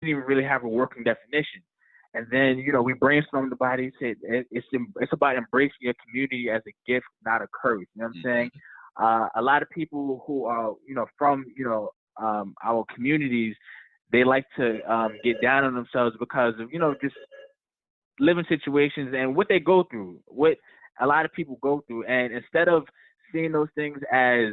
didn't even really have a working definition. And then, we brainstormed about it. Said it's about embracing your community as a gift, not a curse. You know what I'm Mm-hmm. saying? A lot of people who are, from, our communities, they like to get down on themselves because of, just living situations and what they go through, what a lot of people go through. And instead of seeing those things as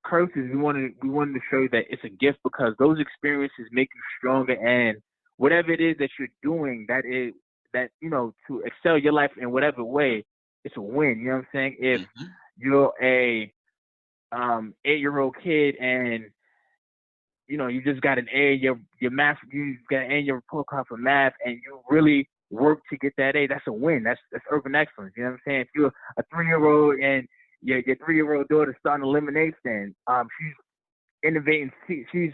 curses, we wanted to show you that it's a gift because those experiences make you stronger, and whatever it is that you're doing, to excel your life in whatever way, it's a win. You know what I'm saying? If Mm-hmm. you're a 8-year-old kid and you just got an A in your math, you got an A in your report card for math, and you really work to get that A. That's a win. That's urban excellence. You know what I'm saying? If you're a 3-year-old and your 3-year-old daughter starting a lemonade stand, she's innovating. She's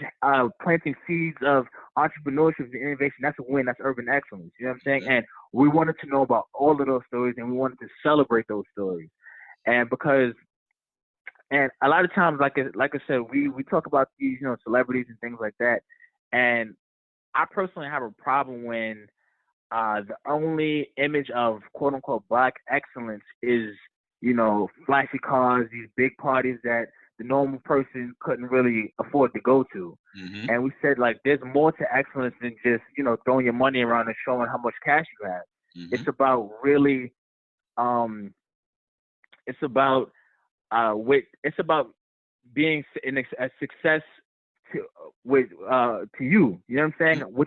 planting seeds of entrepreneurship and innovation. That's a win. That's urban excellence. You know what I'm saying? Mm-hmm. And we wanted to know about all of those stories, and we wanted to celebrate those stories. And because and a lot of times, like I said, we talk about these, celebrities and things like that. And I personally have a problem when the only image of quote unquote black excellence is, flashy cars, these big parties that the normal person couldn't really afford to go to. Mm-hmm. And we said like there's more to excellence than just, throwing your money around and showing how much cash you have. Mm-hmm. It's about really um it's about it's about being a success to to you. You know what I'm saying?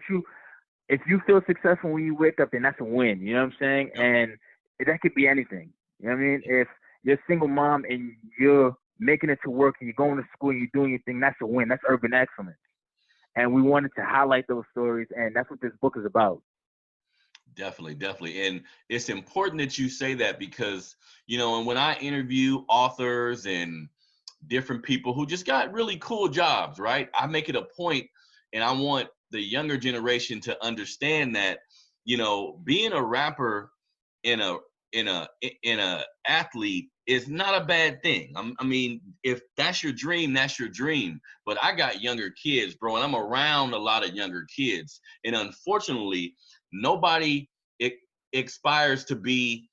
If you feel successful when you wake up, then that's a win. You know what I'm saying? Yep. And that could be anything. You know what I mean? If you're a single mom and you're making it to work and you're going to school and you're doing your thing, that's a win. That's urban excellence. And we wanted to highlight those stories, and that's what this book is about. Definitely, definitely. And it's important that you say that because, and when I interview authors and different people who just got really cool jobs, right? I make it a point and I want the younger generation to understand that, being a rapper in a in a athlete is not a bad thing. I mean, if that's your dream, that's your dream. But I got younger kids, bro, and I'm around a lot of younger kids. And unfortunately, nobody e- expires to be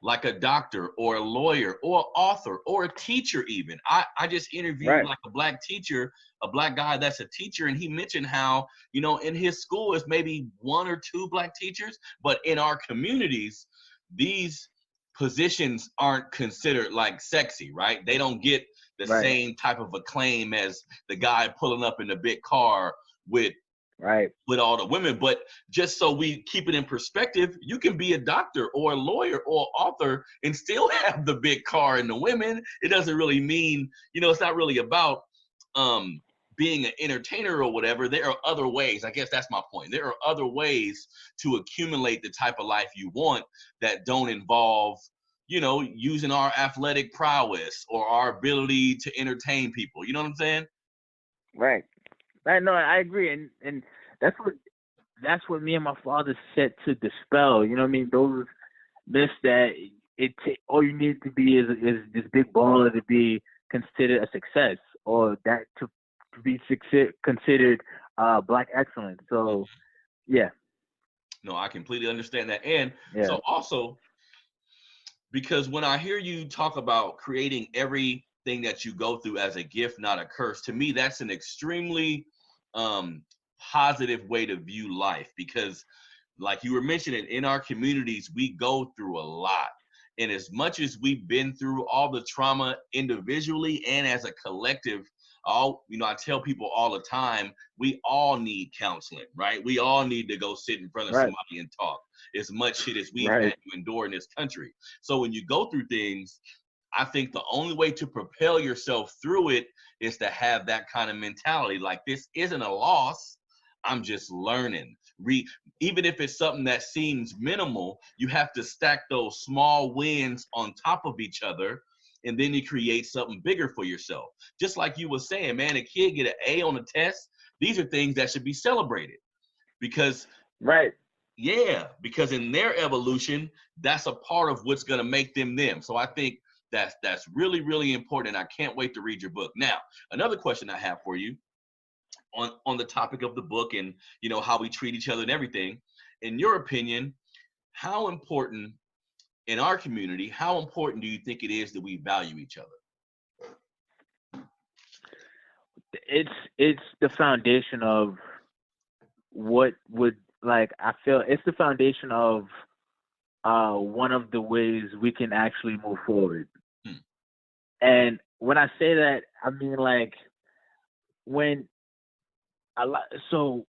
like a doctor or a lawyer or author or a teacher even. I just interviewed Right. like a black teacher, a black guy that's a teacher, and he mentioned how, in his school is maybe one or two black teachers, but in our communities, these positions aren't considered like sexy, right? They don't get the Right. same type of acclaim as the guy pulling up in the big car with Right. with all the women. But just so we keep it in perspective, you can be a doctor or a lawyer or author and still have the big car and the women. It doesn't really mean, it's not really about um being an entertainer or whatever. There are other ways. I guess that's my point. There are other ways to accumulate the type of life you want that don't involve, using our athletic prowess or our ability to entertain people. You know what I'm saying? Right. I know. I agree, and that's what that's what me and my father set to dispel. You know what I mean? Those myths that all you need to be is this big baller to be considered a success, or that to be considered black excellence. So yeah, No, I completely understand that. And yeah, so also, because when I hear you talk about creating everything that you go through as a gift, not a curse, to me, that's an extremely um, positive way to view life. Because, like you were mentioning, in our communities, we go through a lot. And as much as we've been through all the trauma individually and as a collective, I tell people all the time, we all need counseling, right? We all need to go sit in front of right, somebody and talk as much shit as we've had right, to endure in this country. So when you go through things, I think the only way to propel yourself through it is to have that kind of mentality. Like, this isn't a loss. I'm just learning. Even if it's something that seems minimal, you have to stack those small wins on top of each other, and then you create something bigger for yourself. Just like you were saying, man, a kid get an A on a test. These are things that should be celebrated because right. because in their evolution, that's a part of what's going to make them them. So I think that's really, really important. And I can't wait to read your book. Now, another question I have for you on the topic of the book and, you know, how we treat each other and everything. In your opinion, how important in our community, how important do you think it is that we value each other? It's the foundation of what would, like, I feel it's the foundation of one of the ways we can actually move forward. And when I say that, I mean, like, when so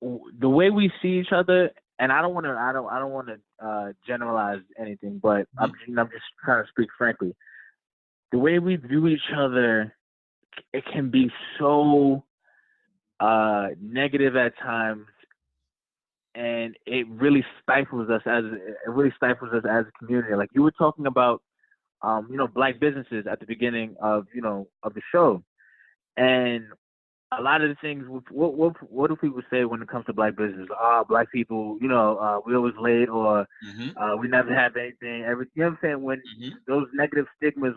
the way we see each other, and I don't want to generalize anything, but I'm just trying to speak frankly. The way we view each other, it can be so negative at times, and it really stifles us as a community. Like you were talking about, you know, black businesses at the beginning of, you know, of the show, and a lot of the things. What do people say when it comes to black business? Black people, you know, we always late, or we never have anything. Everything. You know what I'm saying? When those negative stigmas, when